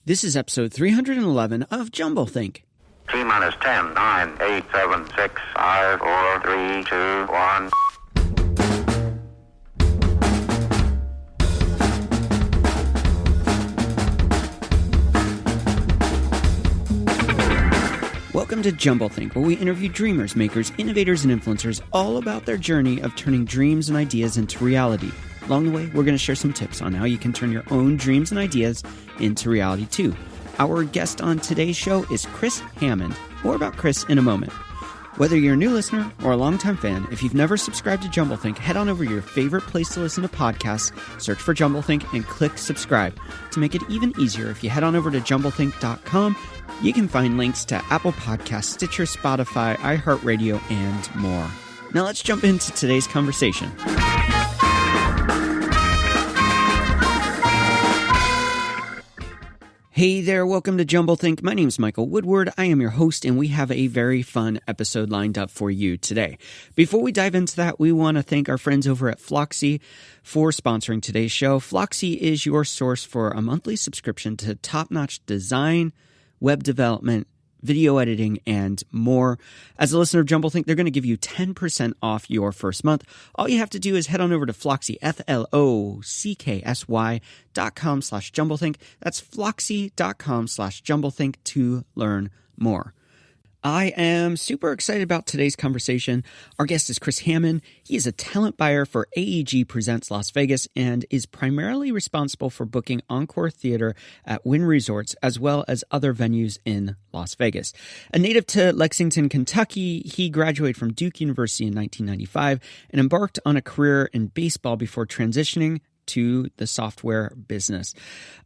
This is episode 311 of Jumblethink. T minus 10, 9, 8, 7, 6, 5, 4, 3, 2, 1. Welcome to Jumblethink, where we interview dreamers, makers, innovators, and influencers all about their journey of turning dreams and ideas into reality. Along the way, we're going to share some tips on how you can turn your own dreams and ideas into reality too. Our guest on today's show is Chris Hammond. More about Chris in a moment. Whether you're a new listener or a longtime fan, if you've never subscribed to Jumblethink, head on over to your favorite place to listen to podcasts, search for Jumblethink, and click subscribe. To make it even easier, if you head on over to jumblethink.com, you can find links to Apple Podcasts, Stitcher, Spotify, iHeartRadio, and more. Now let's jump into today's conversation. Hey there, welcome to Jumblethink. My name is Michael Woodward. I am your host, and we have a very fun episode lined up for you today. Before we dive into that, we want to thank our friends over at Floxy for sponsoring today's show. Floxy is your source for a monthly subscription to top-notch design, web development, video editing, and more. As a listener of Jumblethink, they're going to give you 10% off your first month. All you have to do is head on over to Floxy, FLOCKSY.com/Jumblethink. That's Floxy.com/Jumblethink to learn more. I am super excited about today's conversation. Our guest is Chris Hammond. He is a talent buyer for AEG Presents Las Vegas and is primarily responsible for booking Encore Theater at Wynn Resorts as well as other venues in Las Vegas. A native to Lexington, Kentucky, he graduated from Duke University in 1995 and embarked on a career in baseball before transitioning to the software business,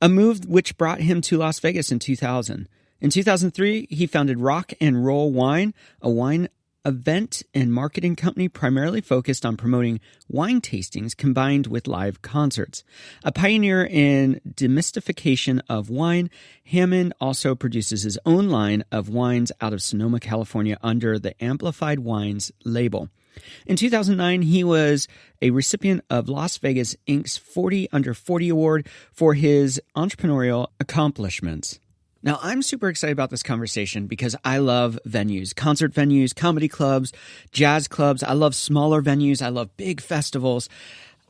a move which brought him to Las Vegas in 2000. In 2003, he founded Rock and Roll Wine, a wine event and marketing company primarily focused on promoting wine tastings combined with live concerts. A pioneer in demystification of wine, Hammond also produces his own line of wines out of Sonoma, California under the Amplified Wines label. In 2009, he was a recipient of Las Vegas Inc.'s 40 Under 40 award for his entrepreneurial accomplishments. Now, I'm super excited about this conversation because I love venues, concert venues, comedy clubs, jazz clubs. I love smaller venues. I love big festivals.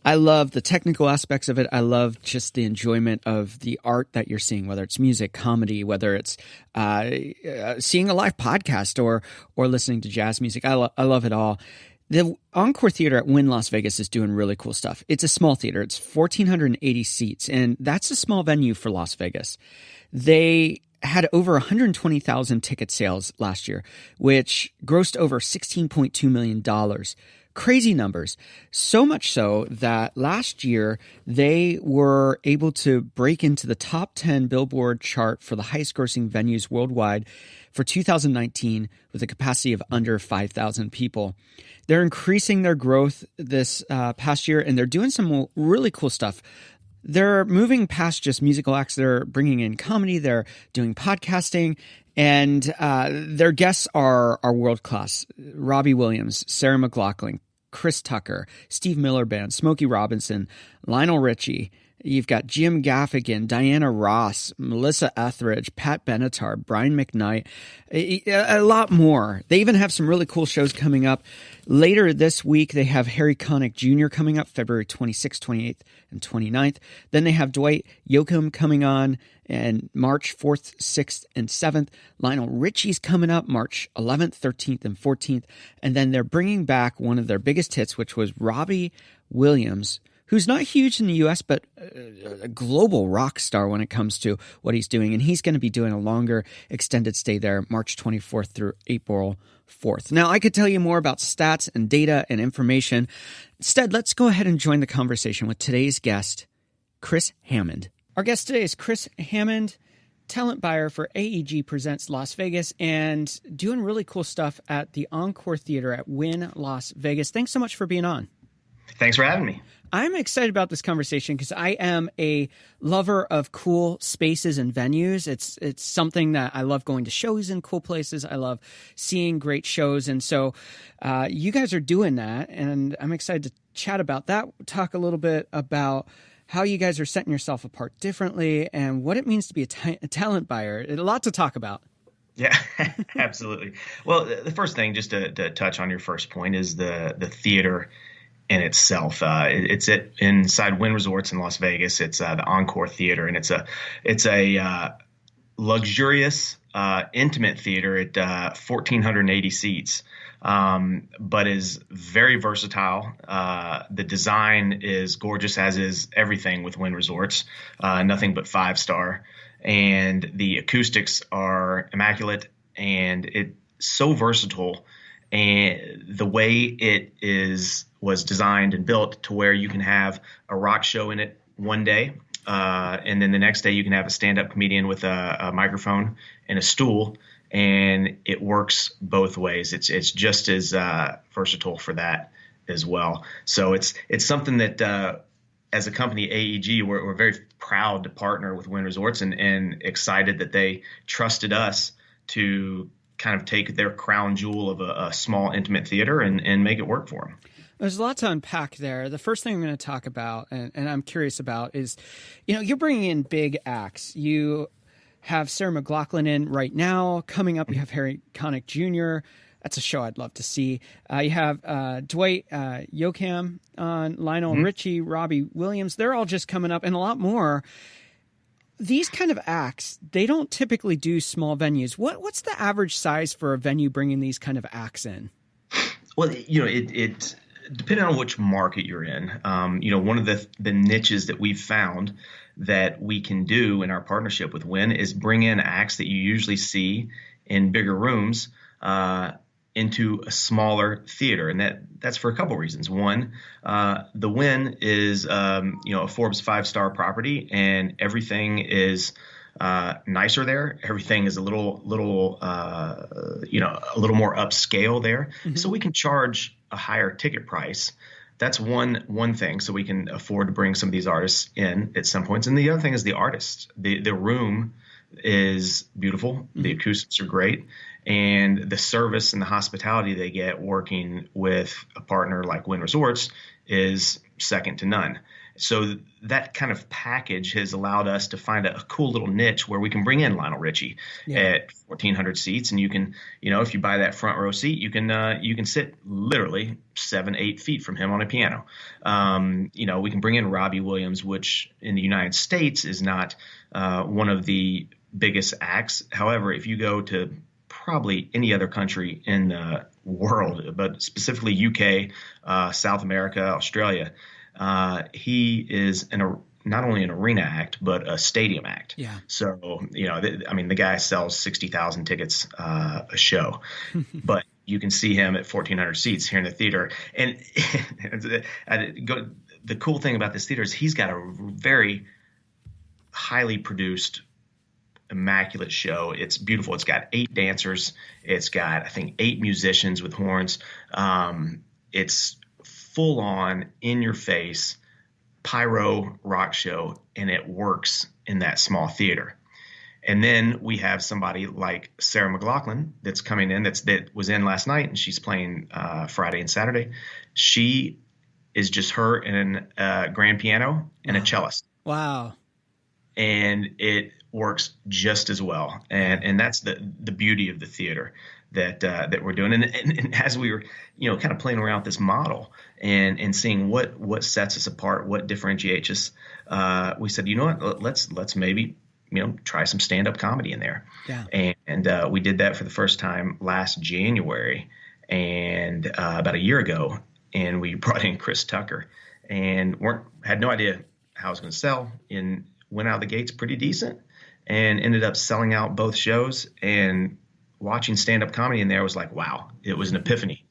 I love the technical aspects of it. I love just the enjoyment of the art that you're seeing, whether it's music, comedy, whether it's seeing a live podcast or listening to jazz music. I love it all. The Encore Theater at Wynn Las Vegas is doing really cool stuff. It's a small theater. It's 1,480 seats, and that's a small venue for Las Vegas. They had over 120,000 ticket sales last year, which grossed over $16.2 million. Crazy numbers. So much so that last year they were able to break into the top 10 Billboard chart for the highest grossing venues worldwide for 2019 with a capacity of under 5,000 people. They're increasing their growth this past year, and they're doing some really cool stuff. They're moving past just musical acts. They're bringing in comedy. They're doing podcasting. And their guests are world-class. Robbie Williams, Sarah McLachlan, Chris Tucker, Steve Miller Band, Smokey Robinson, Lionel Richie. You've got Jim Gaffigan, Diana Ross, Melissa Etheridge, Pat Benatar, Brian McKnight, a lot more. They even have some really cool shows coming up. Later this week, they have Harry Connick Jr. coming up February 26th, 28th, and 29th. Then they have Dwight Yoakam coming on and March 4th, 6th, and 7th. Lionel Richie's coming up March 11th, 13th, and 14th. And then they're bringing back one of their biggest hits, which was Robbie Williams, who's not huge in the U.S., but a global rock star when it comes to what he's doing. And he's going to be doing a longer extended stay there, March 24th through April 4th. Now, I could tell you more about stats and data and information. Instead, let's go ahead and join the conversation with today's guest, Chris Hammond. Our guest today is Chris Hammond, talent buyer for AEG Presents Las Vegas and doing really cool stuff at the Encore Theater at Wynn Las Vegas. Thanks so much for being on. Thanks for having me. I'm excited about this conversation because I am a lover of cool spaces and venues. It's something that I love going to shows in cool places. I love seeing great shows. And so you guys are doing that, and I'm excited to chat about that, talk a little bit about how you guys are setting yourself apart differently and what it means to be a talent buyer. A lot to talk about. Yeah, absolutely. Well, the first thing, just to touch on your first point, is the theater in itself. It's inside Wynn Resorts in Las Vegas. It's the Encore Theater, and it's a luxurious, intimate theater at 1,480 seats, but is very versatile. The design is gorgeous, as is everything with Wynn Resorts, nothing but 5-star. And the acoustics are immaculate, and it's so versatile. And the way it was designed and built to where you can have a rock show in it one day, and then the next day you can have a stand-up comedian with a microphone and a stool, and it works both ways. It's just as versatile for that as well. So it's something that as a company, AEG, we're very proud to partner with Wynn Resorts and excited that they trusted us to kind of take their crown jewel of a small, intimate theater and make it work for them. There's a lot to unpack there. The first thing I'm going to talk about, and I'm curious about, is, you're bringing in big acts. You have Sarah McLachlan in right now. Coming up, you have Harry Connick Jr., that's a show I'd love to see. You have Dwight Yoakam on, Lionel Richie, Robbie Williams. They're all just coming up, and a lot more. These kind of acts, they don't typically do small venues. What's the average size for a venue bringing these kind of acts in? Well, it depending on which market you're in. One of the niches that we've found that we can do in our partnership with Wynn is bring in acts that you usually see in bigger rooms into a smaller theater. And that's for a couple reasons. One, the Wynn is, a Forbes 5-star property, and everything is nicer there. Everything is a little more upscale there. Mm-hmm. So we can charge a higher ticket price. That's one thing. So we can afford to bring some of these artists in at some points. And the other thing is the artists. The room is beautiful. Mm-hmm. The acoustics are great. And the service and the hospitality they get working with a partner like Wynn Resorts is second to none. So that kind of package has allowed us to find a cool little niche where we can bring in Lionel Richie at 1,400 seats. And you can, if you buy that front row seat, you can sit literally 7-8 feet from him on a piano. We can bring in Robbie Williams, which in the United States is not one of the biggest acts. However, if you go to probably any other country in the world, but specifically UK, South America, Australia, he is not only an arena act, but a stadium act. Yeah. So, the guy sells 60,000 tickets a show, but you can see him at 1,400 seats here in the theater. And the cool thing about this theater is he's got a very highly produced, immaculate show. It's beautiful. It's got 8 dancers. It's got, I think, 8 musicians with horns. It's full on, in your face, pyro rock show, and it works in that small theater. And then we have somebody like Sarah McLachlan that's coming in, that was in last night, and she's playing Friday and Saturday. She is just her and a grand piano and a cellist. Wow. And it works just as well. And that's the beauty of the theater that we're doing. And as we were, kind of playing around with this model and seeing what sets us apart, what differentiates us, we said, let's maybe, try some stand-up comedy in there. Yeah. And we did that for the first time last January and about a year ago. And we brought in Chris Tucker and had no idea how it was going to sell, and went out of the gates pretty decent and ended up selling out both shows. And watching stand-up comedy in there was like, wow, it was an epiphany.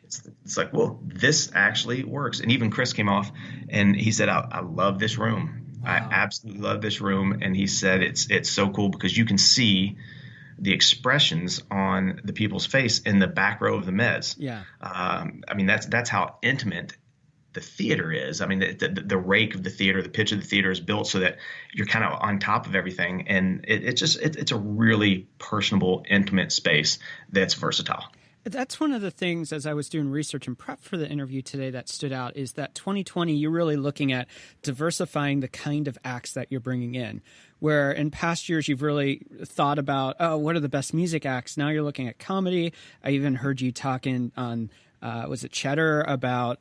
It's like, well, this actually works. And even Chris came off and he said, I love this room. Wow. I absolutely love this room. And he said, it's so cool because you can see the expressions on the people's face in the back row of the mezz. Yeah. That's how intimate the theater is. The rake of the theater, the pitch of the theater is built so that you're kind of on top of everything. And it's a really personable, intimate space that's versatile. That's one of the things as I was doing research and prep for the interview today that stood out is that 2020, you're really looking at diversifying the kind of acts that you're bringing in, where in past years, you've really thought about, oh, what are the best music acts? Now you're looking at comedy. I even heard you talking on, was it Cheddar about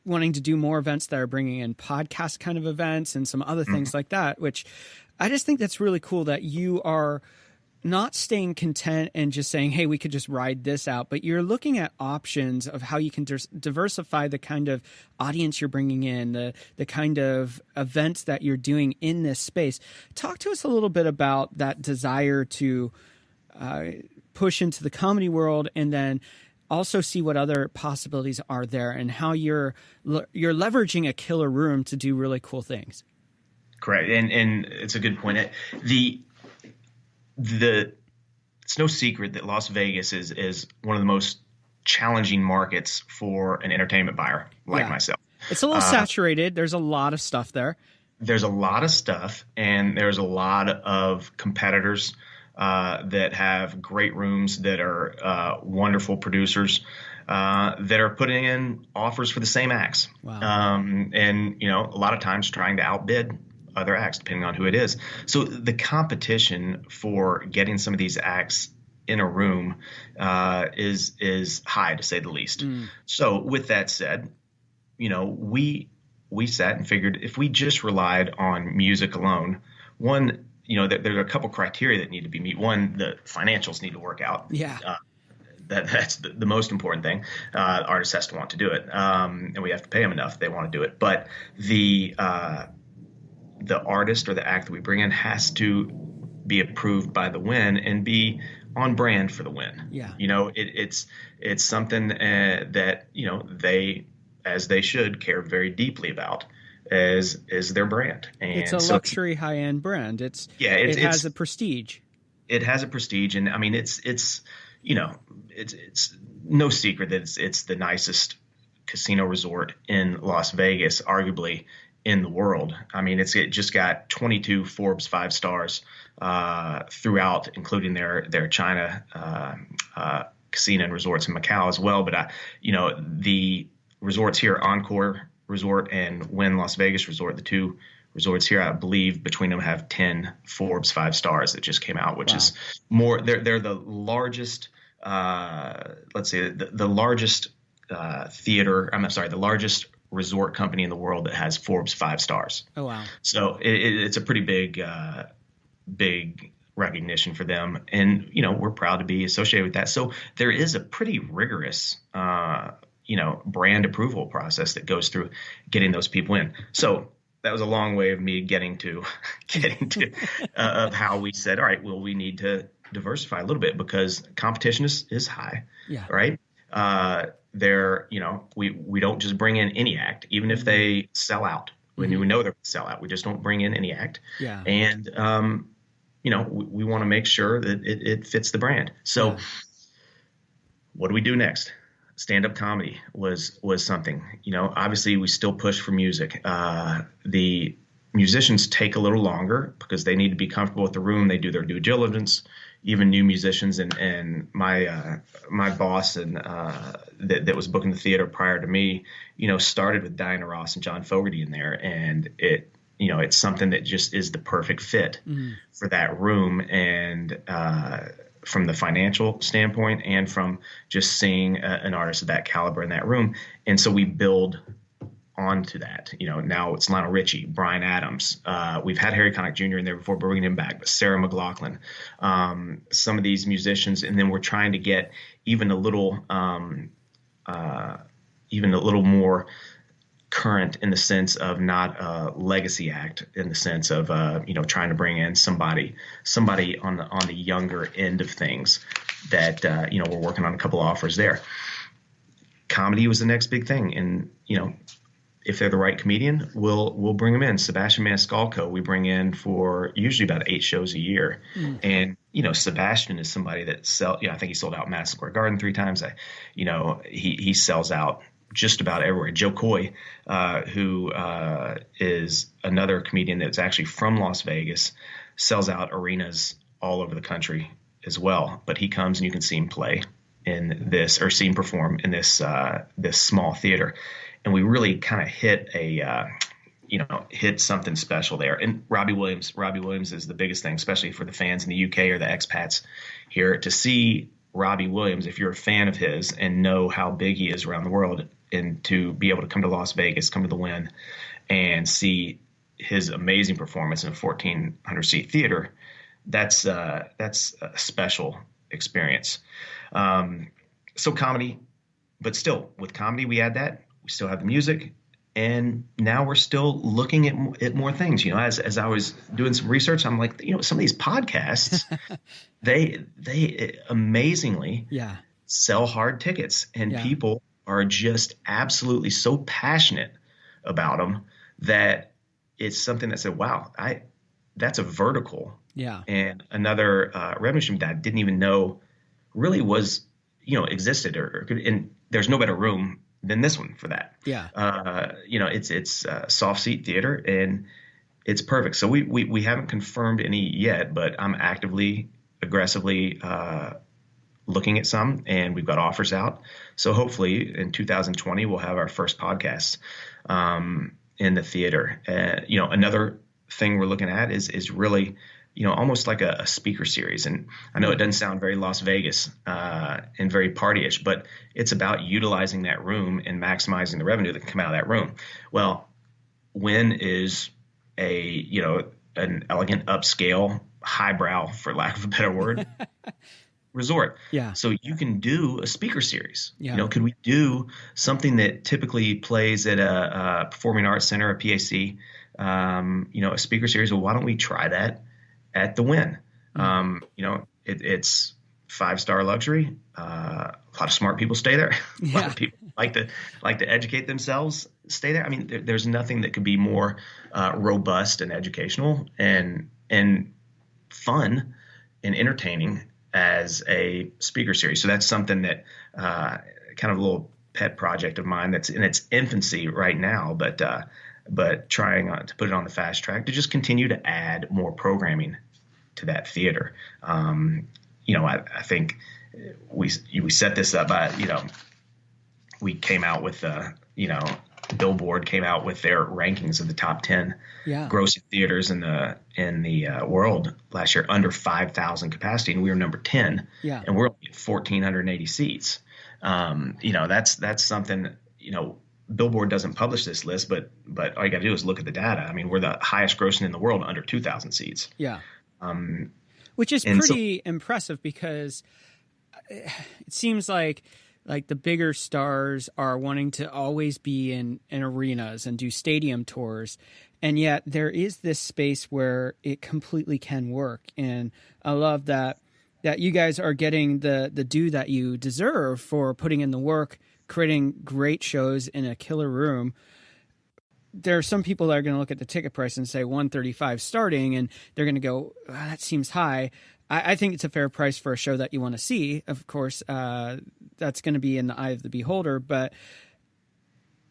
wanting to do more events that are bringing in podcast kind of events and some other things like that, which I just think that's really cool that you are not staying content and just saying, hey, we could just ride this out, but you're looking at options of how you can diversify the kind of audience you're bringing in, the kind of events that you're doing in this space. Talk to us a little bit about that desire to push into the comedy world and then also see what other possibilities are there and how you're leveraging a killer room to do really cool things. Correct. And it's a good point. It's no secret that Las Vegas is one of the most challenging markets for an entertainment buyer like myself. It's a little saturated. There's a lot of stuff there. There's a lot of stuff, and there's a lot of competitors that have great rooms, that are wonderful producers, that are putting in offers for the same acts. Wow. And, a lot of times trying to outbid other acts, depending on who it is. So the competition for getting some of these acts in a room is high, to say the least. So with that said, we sat and figured if we just relied on music alone, one, there are a couple criteria that need to be met. One, the financials need to work out. Yeah. That's the most important thing. The artist has to want to do it, and we have to pay them enough if they want to do it. But the artist or the act that we bring in has to be approved by the Wynn and be on brand for the Wynn. Yeah. It's something that, they, as they should, care very deeply about is their brand. And it's a luxury high-end brand. It has a prestige. It has a prestige. And I mean, it's no secret that it's the nicest casino resort in Las Vegas, arguably in the world. I mean, it just got 22 Forbes 5 stars throughout, including their China casino and resorts in Macau as well. But the resorts here, Encore Resort and Wynn Las Vegas Resort, the two resorts here, I believe between them have 10 Forbes 5 stars that just came out, which is more. They're the largest. Let's say the largest theater. The largest resort company in the world that has Forbes 5 stars. Oh, wow. So it's a pretty big recognition for them. And, we're proud to be associated with that. So there is a pretty rigorous, brand approval process that goes through getting those people in. So that was a long way of me getting to of how we said, all right, well, we need to diversify a little bit because competition is high. Yeah. Right. We don't just bring in any act, even if they sell out. When we know they're going to sell out, we just don't bring in any act. Yeah. And, we want to make sure that it fits the brand. So what do we do next? Stand-up comedy was something, obviously we still push for music. The musicians take a little longer because they need to be comfortable with the room. They do their due diligence. Even new musicians and my boss and that was booking the theater prior to me, started with Diana Ross and John Fogerty in there, and it's something that just is the perfect fit for that room, and from the financial standpoint and from just seeing an artist of that caliber in that room, and so we build onto that. Now it's Lionel Richie, Bryan Adams. We've had Harry Connick Jr. in there before, but we're bringing him back. But Sarah McLachlan, some of these musicians, and then we're trying to get even a little more current in the sense of not a legacy act, in the sense of trying to bring in somebody on the younger end of things. That we're working on a couple offers there. Comedy was the next big thing, and if they're the right comedian, we'll bring them in. Sebastian Maniscalco, we bring in for usually about 8 shows a year. And, Sebastian is somebody that I think he sold out Madison Square Garden 3 times. He sells out just about everywhere. Joe Coy, who is another comedian that's actually from Las Vegas, sells out arenas all over the country as well. But he comes and you can see him play in this, or seen perform in this this small theater, and we really kind of hit hit something special there. And Robbie Williams is the biggest thing, especially for the fans in the UK or the expats here, to see Robbie Williams, if you're a fan of his and know how big he is around the world, and to be able to come to Las Vegas, come to the Wynn, and see his amazing performance in a 1,400 seat theater, that's a special experience. So comedy, but still with comedy, we add that, we still have the music, and now we're still looking at more things. As I was doing some research, I'm like, some of these podcasts, they amazingly sell hard tickets, and people are just absolutely so passionate about them that it's something that said, wow, that's a vertical. Yeah. And another revenue stream that I didn't even know really was, existed or could, and there's no better room than this one for that. Yeah. It's soft seat theater, and it's perfect. So we haven't confirmed any yet, but I'm aggressively looking at some, and we've got offers out. So hopefully in 2020, we'll have our first podcast in the theater. Another thing we're looking at is really, almost like a speaker series. And I know it doesn't sound very Las Vegas and very partyish, but it's about utilizing that room and maximizing the revenue that can come out of that room. Well, Wynn is an elegant, upscale, highbrow, for lack of a better word, resort. Yeah. So you can do a speaker series. Yeah. Could we do something that typically plays at a performing arts center, a PAC, a speaker series? Well, why don't we try that at the Wynn? It's 5-star luxury. A lot of smart people stay there. A lot of people like to educate themselves, stay there. I mean, there's nothing that could be more robust and educational and fun and entertaining as a speaker series. So that's something that kind of a little pet project of mine that's in its infancy right now, but trying to put it on the fast track to just continue to add more programming to that theater. I think we set this up by, we came out with, Billboard came out with their rankings of the top 10 grossing theaters in the world last year, under 5,000 capacity, and we were number 10. Yeah. And we're only at 1,480 seats. That's something, Billboard doesn't publish this list, but all you got to do is look at the data. I mean, we're the highest grossing in the world under 2,000 seats. Yeah. Which is pretty impressive, because it seems like the bigger stars are wanting to always be in arenas and do stadium tours. And yet there is this space where it completely can work. And I love that you guys are getting the due that you deserve for putting in the work, creating great shows in a killer room. There are some people that are going to look at the ticket price and say $135 starting, and they're going to go, oh, that seems high. I think it's a fair price for a show that you want to see. Of course, that's going to be in the eye of the beholder. But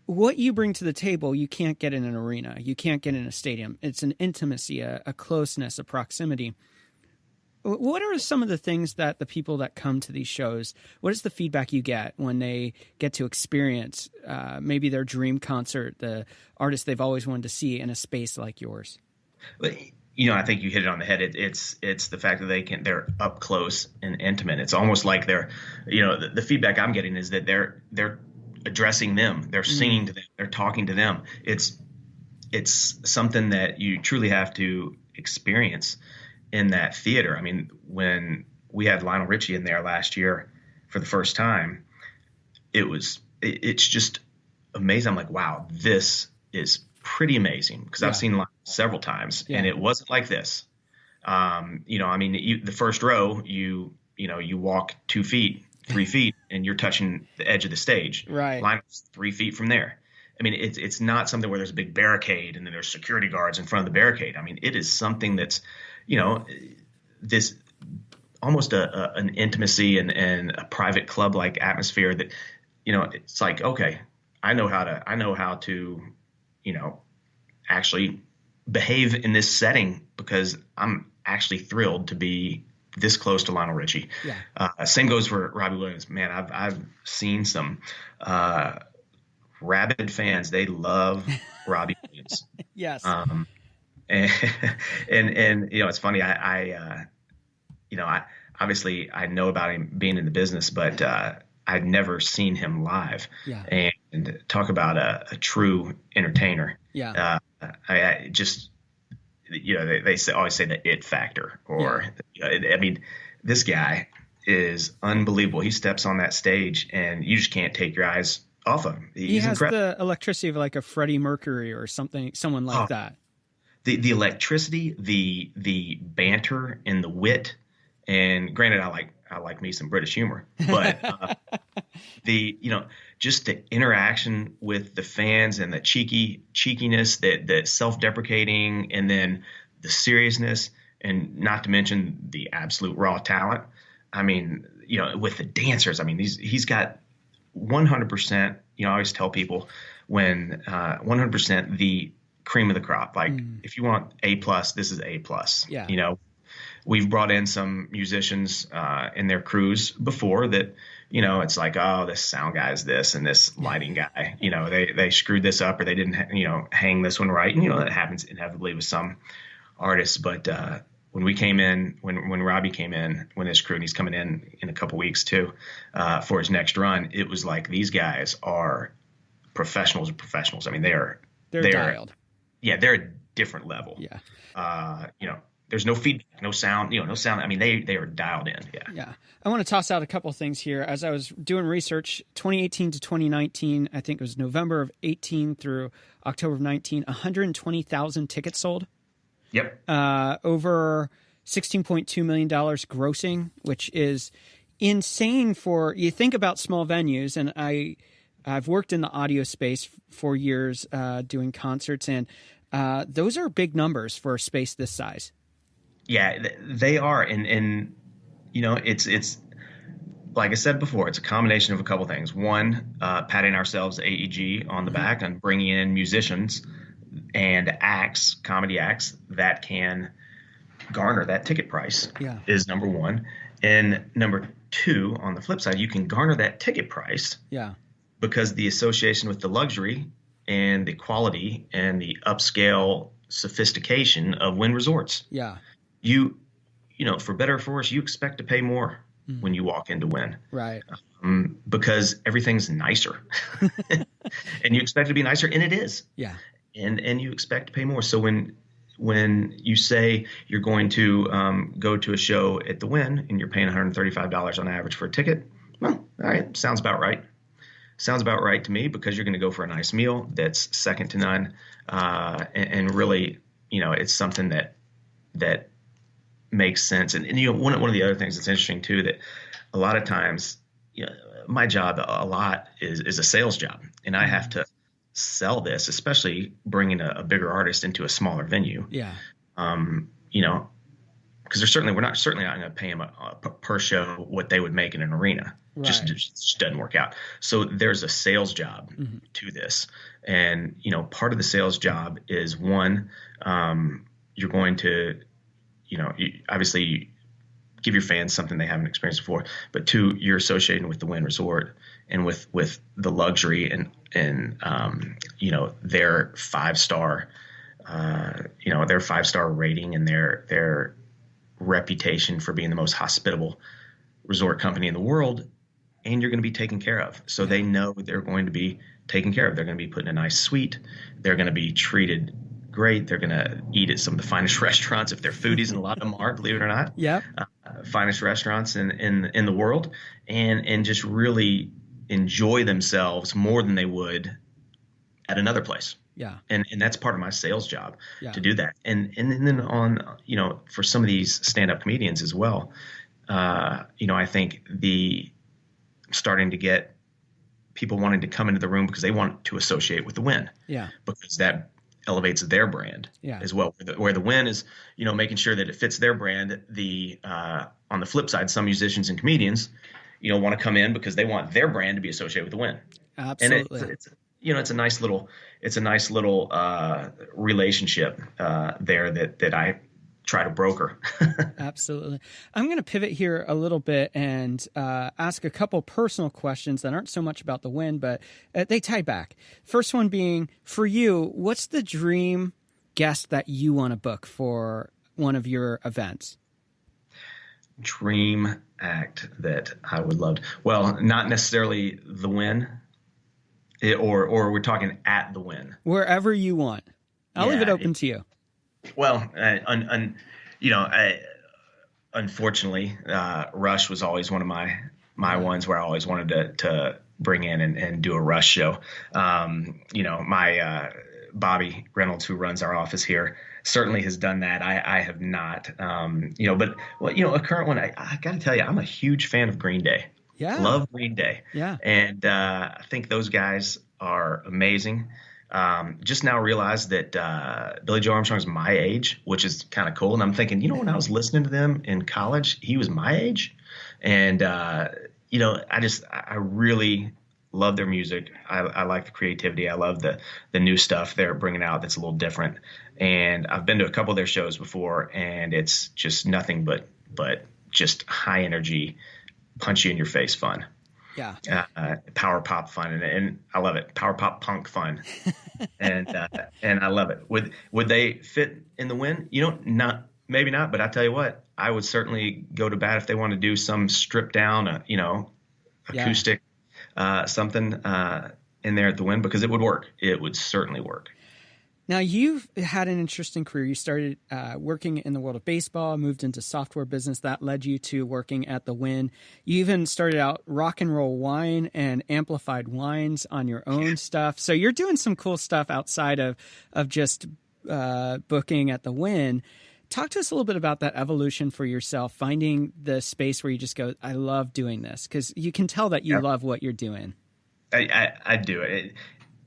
what you bring to the table, you can't get in an arena. You can't get in a stadium. It's an intimacy, a closeness, a proximity. What are some of the things that the people that come to these shows, what is the feedback you get when they get to experience maybe their dream concert, the artist they've always wanted to see in a space like yours? I think you hit it on the head. It's the fact that they're up close and intimate. It's almost like they're, the feedback I'm getting is that they're addressing them, they're singing to them, they're talking to them. It's something that you truly have to experience in that theater. I mean, when we had Lionel Richie in there last year for the first time, it's just amazing. I'm like, wow, this is pretty amazing, because I've seen Lionel several times and it wasn't like this. The first row, you walk 2 feet, 3 feet, and you're touching the edge of the stage. Right. Lionel's 3 feet from there. I mean, it's not something where there's a big barricade and then there's security guards in front of the barricade. I mean, it is something that's, this almost an intimacy and a private club-like atmosphere that, it's like, okay, I know how to, actually behave in this setting, because I'm actually thrilled to be this close to Lionel Richie. Yeah. Same goes for Robbie Williams. Man, I've seen some rabid fans. They love Robbie Williams. Yes. And it's funny. I obviously I know about him being in the business, but I'd never seen him live. Yeah. And talk about a true entertainer. Yeah. I just, they always say the it factor, or I mean, this guy is unbelievable. He steps on that stage and you just can't take your eyes off of him. He has the electricity of like a Freddie Mercury or someone like that. The electricity, the banter and the wit, and granted, I like me some British humor, but just the interaction with the fans and the cheekiness, that self-deprecating, and then the seriousness, and not to mention the absolute raw talent. I mean, with the dancers, I mean, he's got 100%. I always tell people when 100% the cream of the crop. Like if you want A+, this is A+. Yeah. We've brought in some musicians in their crews before that, it's like, oh, this sound guy is this and this lighting guy, they screwed this up, or they didn't, hang this one right. And, that happens inevitably with some artists. But when we came in, when Robbie came in, when his crew, and he's coming in a couple weeks too, for his next run, it was like, these guys are professionals of professionals. I mean, they're dialed. Yeah, they're a different level. Yeah. There's no feedback, no sound, no sound. I mean, they are dialed in. Yeah. Yeah. I want to toss out a couple of things here. As I was doing research, 2018 to 2019, I think it was November of 18 through October of 19, 120,000 tickets sold. Yep. Over $16.2 million grossing, which is insane you think about small venues. And I've worked in the audio space for years, doing concerts, and those are big numbers for a space this size. Yeah, they are. And it's like I said before, it's a combination of a couple things. One, patting ourselves, AEG, on the back and bringing in musicians and comedy acts that can garner that ticket price is number one. And number two, on the flip side, you can garner that ticket price because the association with the luxury and the quality and the upscale sophistication of Wynn Resorts. Yeah. For better or for worse, you expect to pay more when you walk into Wynn. Right. Because everything's nicer. And you expect it to be nicer, and it is. Yeah. And you expect to pay more. So when you say you're going to go to a show at the Wynn and you're paying $135 on average for a ticket, well, all right, sounds about right. Sounds about right to me, because you're going to go for a nice meal that's second to none, and really, it's something that makes sense. And one of the other things that's interesting too, that a lot of times, my job a lot is a sales job, and I have to sell this, especially bringing a bigger artist into a smaller venue. Yeah. Because we're not going to pay them per show what they would make in an arena. Right. Just doesn't work out. So there's a sales job to this, and part of the sales job is one, you're going to, obviously give your fans something they haven't experienced before, but two, you're associating with the Wynn Resort and with the luxury and their 5-star, their 5-star rating and their reputation for being the most hospitable resort company in the world, and you're going to be taken care of. So they know they're going to be taken care of. They're going to be put in a nice suite. They're going to be treated great. They're going to eat at some of the finest restaurants, if they're foodies, and a lot of them are, believe it or not. Yeah. Finest restaurants in the world, and just really enjoy themselves more than they would at another place. Yeah. And that's part of my sales job to do that. And then on, for some of these stand-up comedians as well, I think starting to get people wanting to come into the room because they want to associate with the Wynn. Yeah. Because that elevates their brand as well. Where the Wynn is, making sure that it fits their brand. On the flip side, some musicians and comedians, want to come in because they want their brand to be associated with the Wynn. Absolutely. And it's a nice little relationship there that try to broker. Absolutely. I'm going to pivot here a little bit and ask a couple personal questions that aren't so much about the Wynn, but they tie back. First one being, for you, what's the dream guest that you want to book for one of your events? Dream act that I would love to, well, not necessarily the Wynn, or we're talking at the Wynn. Wherever you want. I'll leave it open to you. Well, unfortunately, Rush was always one of my ones where I always wanted to bring in and do a Rush show. My Bobby Reynolds, who runs our office here, certainly has done that. I have not, but a current one, I got to tell you, I'm a huge fan of Green Day. Yeah. Love Green Day. Yeah. And I think those guys are amazing. Just now realized that Billy Joe Armstrong is my age, which is kind of cool. And I'm thinking, when I was listening to them in college, he was my age. And, I really love their music. I like the creativity. I love the new stuff they're bringing out that's a little different. And I've been to a couple of their shows before, and it's just nothing but just high energy, punch you in your face fun. Yeah. Power pop fun. And I love it. Power pop punk fun. and I love it. Would they fit in the Wynn? Maybe not, but I tell you what, I would certainly go to bat if they want to do some stripped down, acoustic, something in there at the Wynn, because it would work. It would certainly work. Now, you've had an interesting career. You started working in the world of baseball, moved into software business. That led you to working at the Wynn. You even started out rock and roll wine and amplified wines on your own stuff. So you're doing some cool stuff outside of just booking at the Wynn. Talk to us a little bit about that evolution for yourself, finding the space where you just go, I love doing this, because you can tell that you love what you're doing. I do it.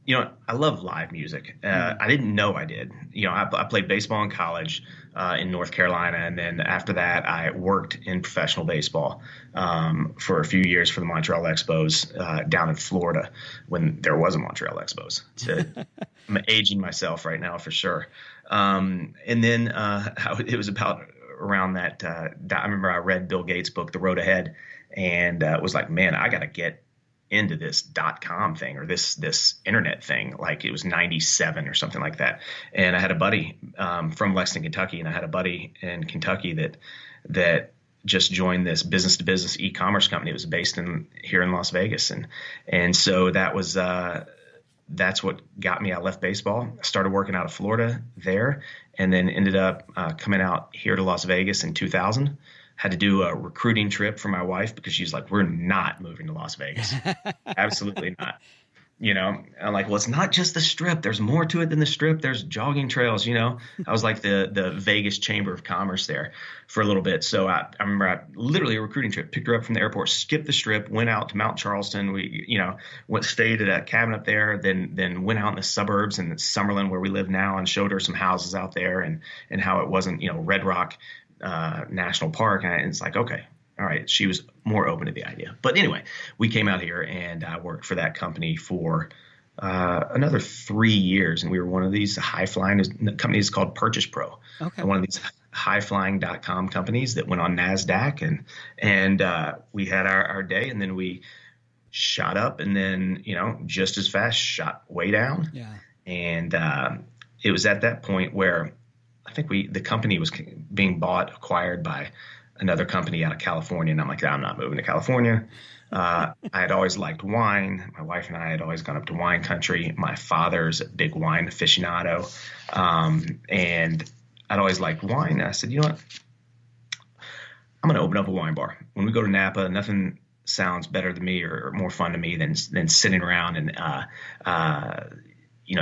I love live music. I didn't know I did. I played baseball in college in North Carolina, and then after that, I worked in professional baseball for a few years for the Montreal Expos down in Florida when there was a Montreal Expos. I'm aging myself right now for sure. And then it was about around that. I remember I read Bill Gates' book, The Road Ahead, and was like, man, I got to get into this .com thing or this internet thing. Like it was 97 or something like that. And I had a buddy from Lexington, Kentucky, and I had a buddy in Kentucky that just joined this business to business e-commerce company. It was based here in Las Vegas. And so that was that's what got me. I left baseball. I started working out of Florida there, and then ended up coming out here to Las Vegas in 2000. Had to do a recruiting trip for my wife because she's like, we're not moving to Las Vegas. Absolutely not. I'm like, well, it's not just the Strip. There's more to it than the Strip. There's jogging trails, I was like the Vegas Chamber of Commerce there for a little bit. So I remember literally a recruiting trip, picked her up from the airport, skipped the Strip, went out to Mount Charleston. We, stayed at a cabin up there, then went out in the suburbs in Summerlin where we live now, and showed her some houses out there and how it wasn't, Red Rock National Park. And it's like, okay, all right. She was more open to the idea. But anyway, we came out here, and I worked for that company for another 3 years. And we were one of these high-flying companies called Purchase Pro. Okay. One of these high-flying.com companies that went on NASDAQ. And we had our day, and then we shot up, and then, just as fast, shot way down. Yeah. And it was at that point where I think the company was being acquired by another company out of California. And I'm like, I'm not moving to California. I had always liked wine. My wife and I had always gone up to wine country. My father's a big wine aficionado. And I'd always liked wine. And I said, you know what? I'm going to open up a wine bar. When we go to Napa, nothing sounds better to me or more fun to me than sitting around and,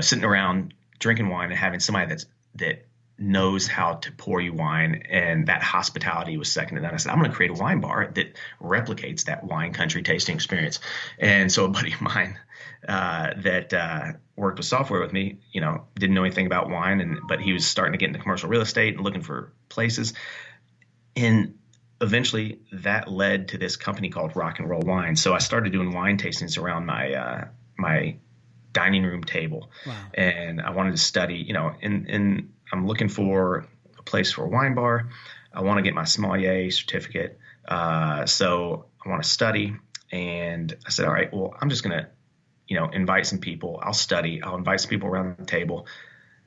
sitting around drinking wine and having somebody that knows how to pour you wine, and that hospitality was second to that. I said, I'm going to create a wine bar that replicates that wine country tasting experience. And so a buddy of mine that worked with software with me, didn't know anything about wine, but he was starting to get into commercial real estate and looking for places. And eventually that led to this company called Rock and Roll Wine. So I started doing wine tastings around my dining room table. Wow. And I wanted to study, and I'm looking for a place for a wine bar. I want to get my sommelier certificate. So I want to study. And I said, all right, well, I'm just going to, invite some people. I'll study. I'll invite some people around the table.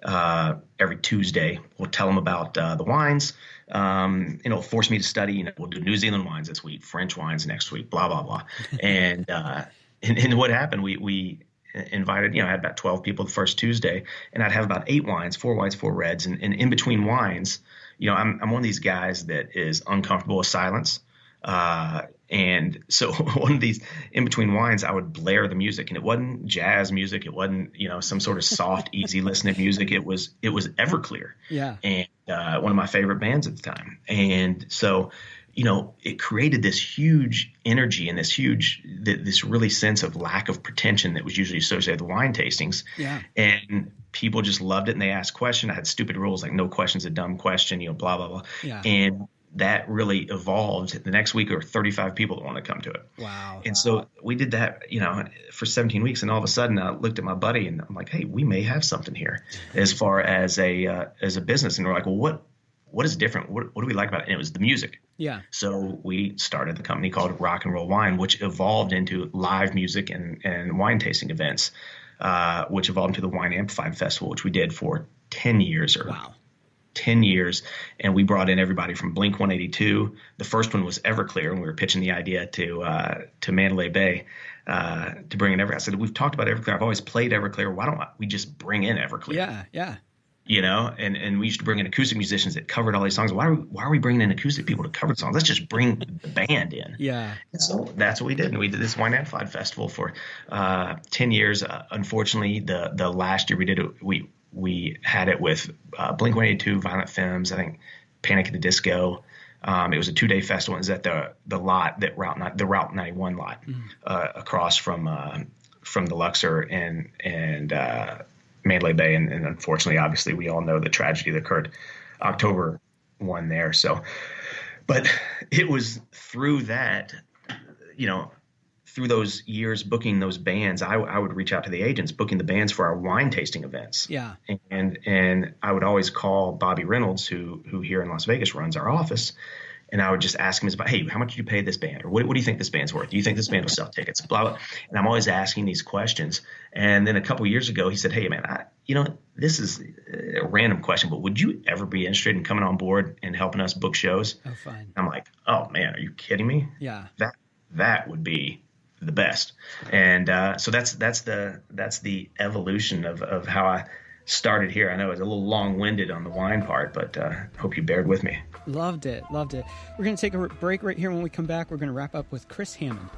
Every Tuesday, we'll tell them about the wines. It'll force me to study. We'll do New Zealand wines this week, French wines next week, blah, blah, blah. And what happened, we invited, I had about 12 people the first Tuesday, and I'd have about 8 wines, 4 whites, 4 reds. And in between wines, I'm one of these guys that is uncomfortable with silence. And so one of these in between wines, I would blare the music, and it wasn't jazz music. It wasn't, some sort of soft, easy listening music. It was Everclear. Yeah. And, one of my favorite bands at the time. And so, it created this huge energy and this really sense of lack of pretension that was usually associated with wine tastings. Yeah. And people just loved it, and they asked questions. I had stupid rules like no question's a dumb question, blah, blah, blah. Yeah. And that really evolved. The next week, there were 35 people that wanted to come to it. Wow. And so we did that, for 17 weeks. And all of a sudden I looked at my buddy and I'm like, hey, we may have something here as far as a business. And we're like, well, what is different? What do we like about it? And it was the music. Yeah. So we started the company called Rock and Roll Wine, which evolved into live music and wine tasting events, which evolved into the Wine Amplified Festival, which we did for 10 years. Wow. 10 years, and we brought in everybody from Blink-182. The first one was Everclear, and we were pitching the idea to Mandalay Bay to bring in Everclear. I said, we've talked about Everclear. I've always played Everclear. Why don't we just bring in Everclear? Yeah. And we used to bring in acoustic musicians that covered all these songs. Why are we bringing in acoustic people to cover the songs? Let's just bring the band in. Yeah. And so that's what we did. And we did this Wine Amplified Festival for 10 years. Unfortunately, the last year we did it, we had it with Blink-182, Violent Femmes, I think Panic at the Disco. It was a 2-day festival. It was at the lot that the Route 91 lot across from the Luxor and Mandalay Bay. And unfortunately, obviously, we all know the tragedy that occurred October 1 there. So, but it was through that, through those years booking those bands, I would reach out to the agents booking the bands for our wine tasting events. Yeah. And I would always call Bobby Reynolds, who here in Las Vegas runs our office. And I would just ask him about, hey, how much did you pay this band? Or what do you think this band's worth? Do you think this band will sell tickets? Blah, blah. And I'm always asking these questions. And then a couple of years ago, he said, hey, man, this is a random question, but would you ever be interested in coming on board and helping us book shows? Oh, fine. I'm like, oh, man, are you kidding me? Yeah. That would be the best. And so that's the evolution of how I started here. I know it's a little long-winded on the wine part, but hope you bared with me. Loved it. We're going to take a break right here. When we come back, we're going to wrap up with Chris Hammond.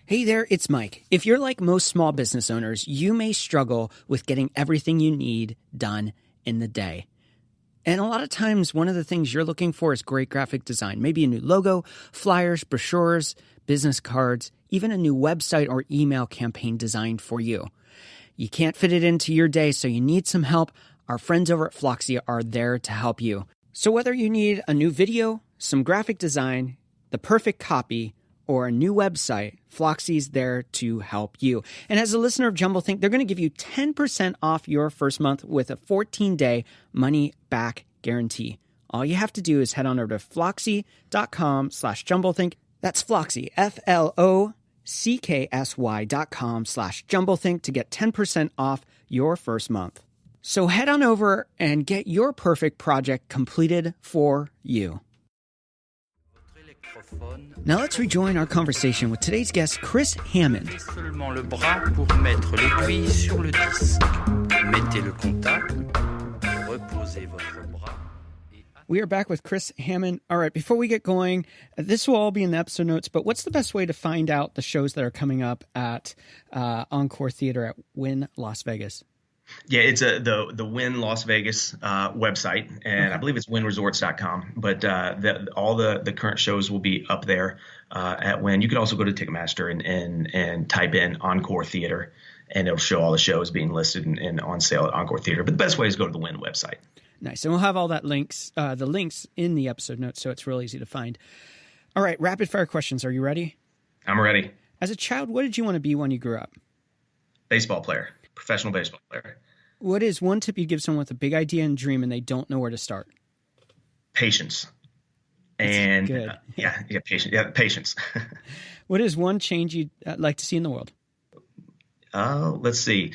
Hey there, it's Mike. If you're like most small business owners, you may struggle with getting everything you need done in the day. And a lot of times, one of the things you're looking for is great graphic design. Maybe a new logo, flyers, brochures, business cards, even a new website or email campaign designed for you. You can't fit it into your day, so you need some help. Our friends over at Floxy are there to help you. So whether you need a new video, some graphic design, the perfect copy, or a new website, Floxy's there to help you. And as a listener of JumbleThink, they're going to give you 10% off your first month with a 14-day money-back guarantee. All you have to do is head on over to floxy.com/JumbleThink. That's Floxy, FLOCKSY.com/JumbleThink to get 10% off your first month. So head on over and get your perfect project completed for you. Now let's rejoin our conversation with today's guest, Chris Hammond. Seulement le bras pour mettre l'aiguille sur le disque. Mettez le contact, reposez votre bras. We are back with Chris Hammond. All right, before we get going, this will all be in the episode notes, but what's the best way to find out the shows that are coming up at Encore Theater at Wynn Las Vegas? Yeah, it's the Wynn Las Vegas website, and I believe it's wynnresorts.com. But all the current shows will be up there at Wynn. You can also go to Ticketmaster and type in Encore Theater, and it'll show all the shows being listed and on sale at Encore Theater. But the best way is go to the Wynn website. Nice. And we'll have all that the links in the episode notes, so it's real easy to find. All right, rapid fire questions. Are you ready? I'm ready. As a child, what did you want to be when you grew up? Baseball player, professional baseball player. What is one tip you give someone with a big idea and dream and they don't know where to start? Patience. That's and good. patience. Yeah, patience. What is one change you'd like to see in the world? Let's see.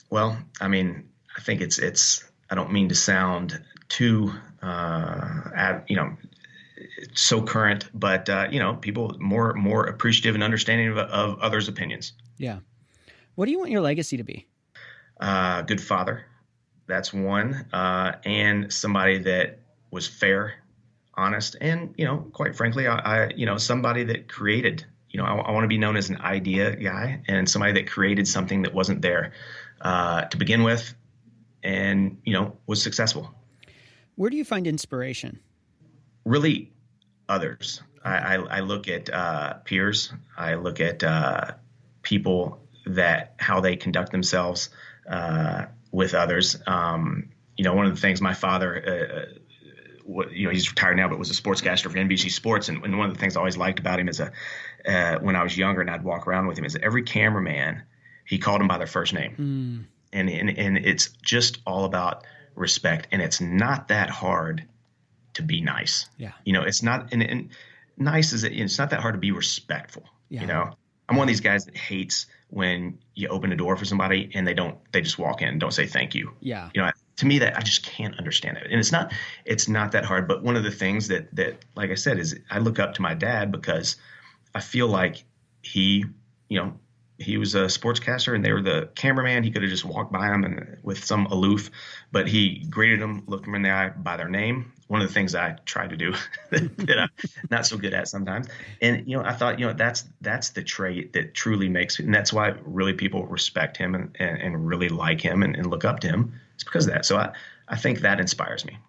Well, I mean, I think it's. I don't mean to sound too, so current, but people more appreciative and understanding of others' opinions. Yeah. What do you want your legacy to be? Good father. That's one. And somebody that was fair, honest, and, quite frankly, I somebody that created, I want to be known as an idea guy and somebody that created something that wasn't there to begin with and, was successful. Where do you find inspiration? Really others. I look at peers. I look at people that how they conduct themselves with others. One of the things my father, he's retired now, but was a sportscaster for NBC Sports. And one of the things I always liked about him is when I was younger and I'd walk around with him is every cameraman, he called them by their first name. And it's just all about respect. And it's not that hard to be nice. Yeah. It's not, and nice is, it's not that hard to be respectful. Yeah. I'm one of these guys that hates when you open a door for somebody and they just walk in and don't say thank you. Yeah. To me that I just can't understand it. And it's not that hard. But one of the things that, like I said, is I look up to my dad because I feel like he was a sportscaster and they were the cameraman. He could have just walked by them and with some aloof, but he greeted them, looked them in the eye by their name. One of the things I try to do that I'm not so good at sometimes. And, I thought, that's the trait that truly makes it. And that's why really people respect him and really like him and look up to him. It's because of that. So I think that inspires me.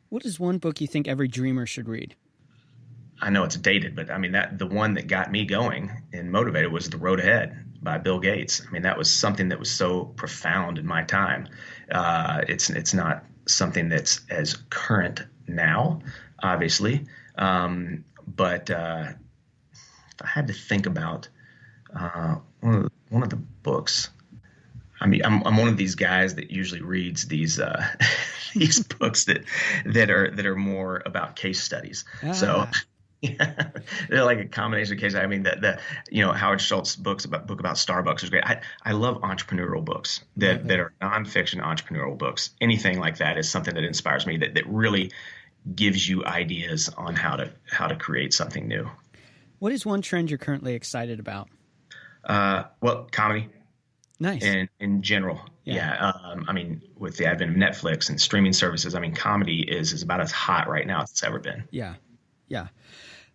What is one book you think every dreamer should read? I know it's dated, but I mean, the one that got me going and motivated was The Road Ahead by Bill Gates. I mean, that was something that was so profound in my time. It's not something that's as current now, obviously. But if I had to think about one of the books, I mean, I'm one of these guys that usually reads these these books that are more about case studies. So. Yeah, they're like a combination of cases. I mean, the Howard Schultz book about Starbucks is great. I love entrepreneurial books that are nonfiction entrepreneurial books. Anything like that is something that inspires me. That really gives you ideas on how to create something new. What is one trend you're currently excited about? Well, comedy. Nice. And in general, yeah. I mean, with the advent of Netflix and streaming services, I mean, comedy is about as hot right now as it's ever been. Yeah, yeah.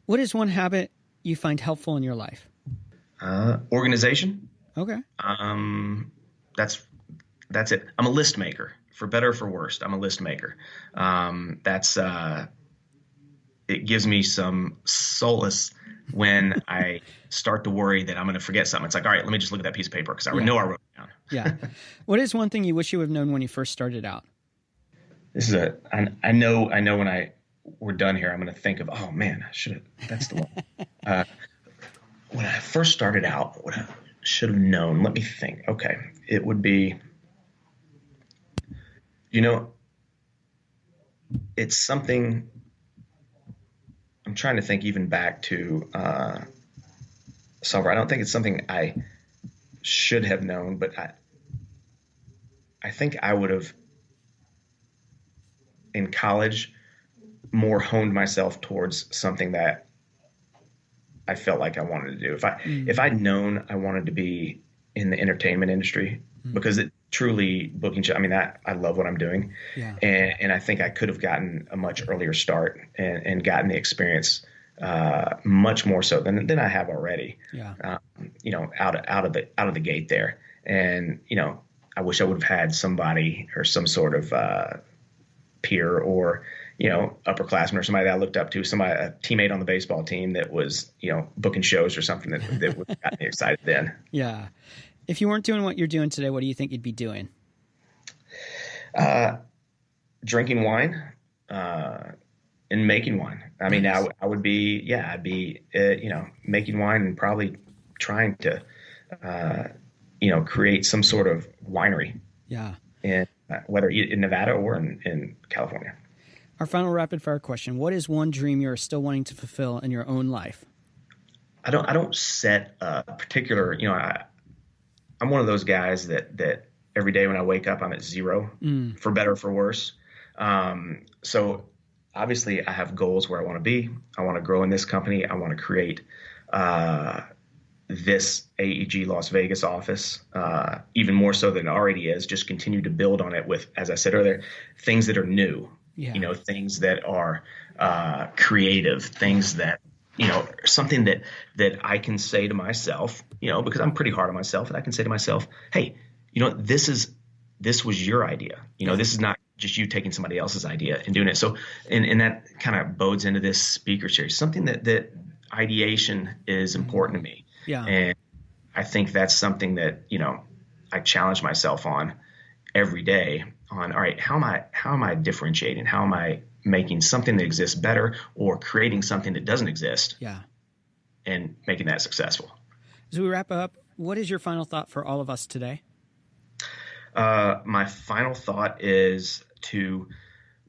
What is one habit you find helpful in your life? Organization. Okay. That's it. I'm a list maker, for better or for worse. I'm a list maker. It gives me some solace when I start to worry that I'm going to forget something. It's like, all right, let me just look at that piece of paper because I know I wrote it down. Yeah. What is one thing you wish you would have known when you first started out? This is I know when we're done here, I'm going to think of, oh man, that's the one. When I first started out, what I should have known, let me think. Okay. It would be, it's something I'm trying to think even back to software. I don't think it's something I should have known, but I think I would have in college more honed myself towards something that I felt like I wanted to do. If I'd known I wanted to be in the entertainment industry, because it truly booking, I mean, I love what I'm doing. Yeah. And I think I could have gotten a much earlier start and gotten the experience much more so than I have already. Yeah. Out of the gate there. And, I wish I would have had somebody or some sort of peer or, upperclassman or somebody that I looked up to, a teammate on the baseball team that was, booking shows or something that would have got me excited then. Yeah. If you weren't doing what you're doing today, what do you think you'd be doing? drinking wine and making wine. I mean, I would be, I'd be, making wine and probably trying to, create some sort of winery. Yeah. In, whether in Nevada or in California. Our final rapid fire question. What is one dream you're still wanting to fulfill in your own life? I don't set a particular, I'm one of those guys that every day when I wake up, I'm at zero, for better or for worse. So obviously I have goals where I want to be. I want to grow in this company. I want to create this AEG Las Vegas office, even more so than it already is, just continue to build on it with, as I said earlier, things that are new, things that are creative, things that, something that I can say to myself, because I'm pretty hard on myself, and I can say to myself, hey, this was your idea. This is not just you taking somebody else's idea and doing it. So, and that kind of bodes into this speaker series, something that ideation is important to me. Yeah. And I think that's something that, I challenge myself on every day on, all right, how am I differentiating? How am I making something that exists better or creating something that doesn't exist? Yeah. And making that successful. As we wrap up, what is your final thought for all of us today? My final thought is to,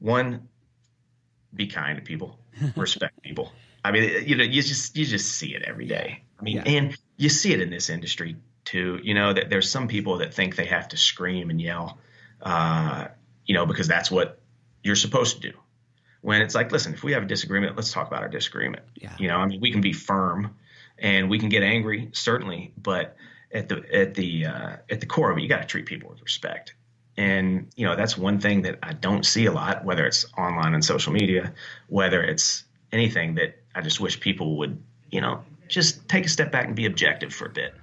one, be kind to people, respect people. I mean, you just see it every day. I mean, and you see it in this industry too, that there's some people that think they have to scream and yell, because that's what you're supposed to do. When it's like, listen, if we have a disagreement, let's talk about our disagreement. Yeah. I mean, we can be firm and we can get angry, certainly, but at the core of it, you got to treat people with respect. And, that's one thing that I don't see a lot, whether it's online and social media, whether it's anything, that I just wish people would, just take a step back and be objective for a bit.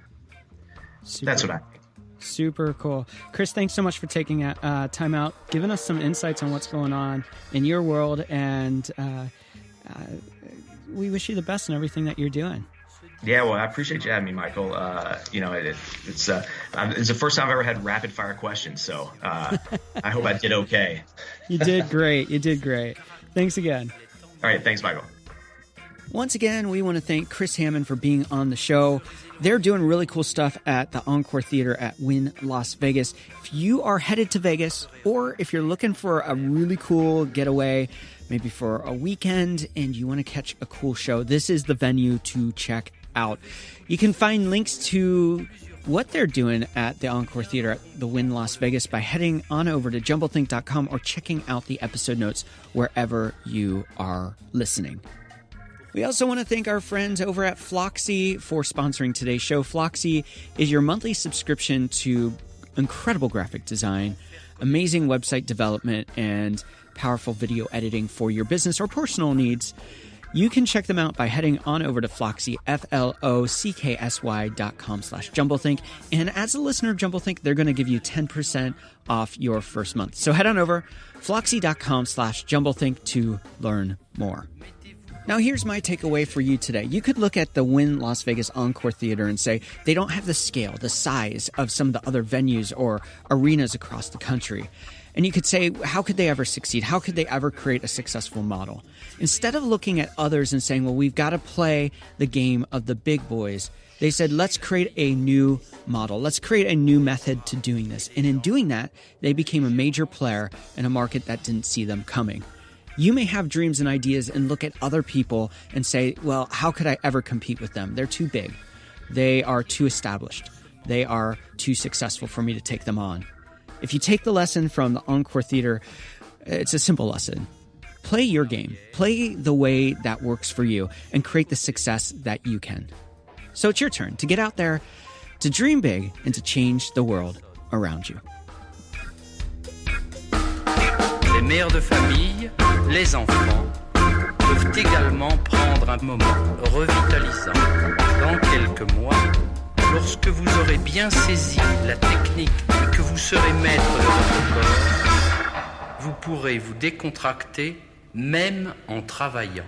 That's what I think. Super cool. Chris, thanks so much for taking time out, giving us some insights on what's going on in your world. And we wish you the best in everything that you're doing. Yeah, well, I appreciate you having me, Michael. It's the first time I've ever had rapid fire questions. So I hope I did okay. You did great. Thanks again. All right. Thanks, Michael. Once again, we want to thank Chris Hammond for being on the show. They're doing really cool stuff at the Encore Theater at Wynn Las Vegas. If you are headed to Vegas, or if you're looking for a really cool getaway, maybe for a weekend, and you want to catch a cool show, this is the venue to check out. You can find links to what they're doing at the Encore Theater at the Wynn Las Vegas by heading on over to jumblethink.com or checking out the episode notes wherever you are listening. We also want to thank our friends over at Floxy for sponsoring today's show. Floxy is your monthly subscription to incredible graphic design, amazing website development, and powerful video editing for your business or personal needs. You can check them out by heading on over to Floxy, FLOCKSY.com/Jumblethink. And as a listener of Jumblethink, they're going to give you 10% off your first month. So head on over, Floxy.com/Jumblethink to learn more. Now, here's my takeaway for you today. You could look at the Wynn Las Vegas Encore Theater and say they don't have the scale, the size of some of the other venues or arenas across the country. And you could say, how could they ever succeed? How could they ever create a successful model? Instead of looking at others and saying, well, we've got to play the game of the big boys, they said, let's create a new model. Let's create a new method to doing this. And in doing that, they became a major player in a market that didn't see them coming. You may have dreams and ideas and look at other people and say, well, how could I ever compete with them? They're too big. They are too established. They are too successful for me to take them on. If you take the lesson from the Encore Theater, it's a simple lesson. Play your game. Play the way that works for you and create the success that you can. So it's your turn to get out there, to dream big, and to change the world around you. Les mères de famille, les enfants, peuvent également prendre un moment revitalisant dans quelques mois, lorsque vous aurez bien saisi la technique et que vous serez maître de votre corps. Vous pourrez vous décontracter même en travaillant.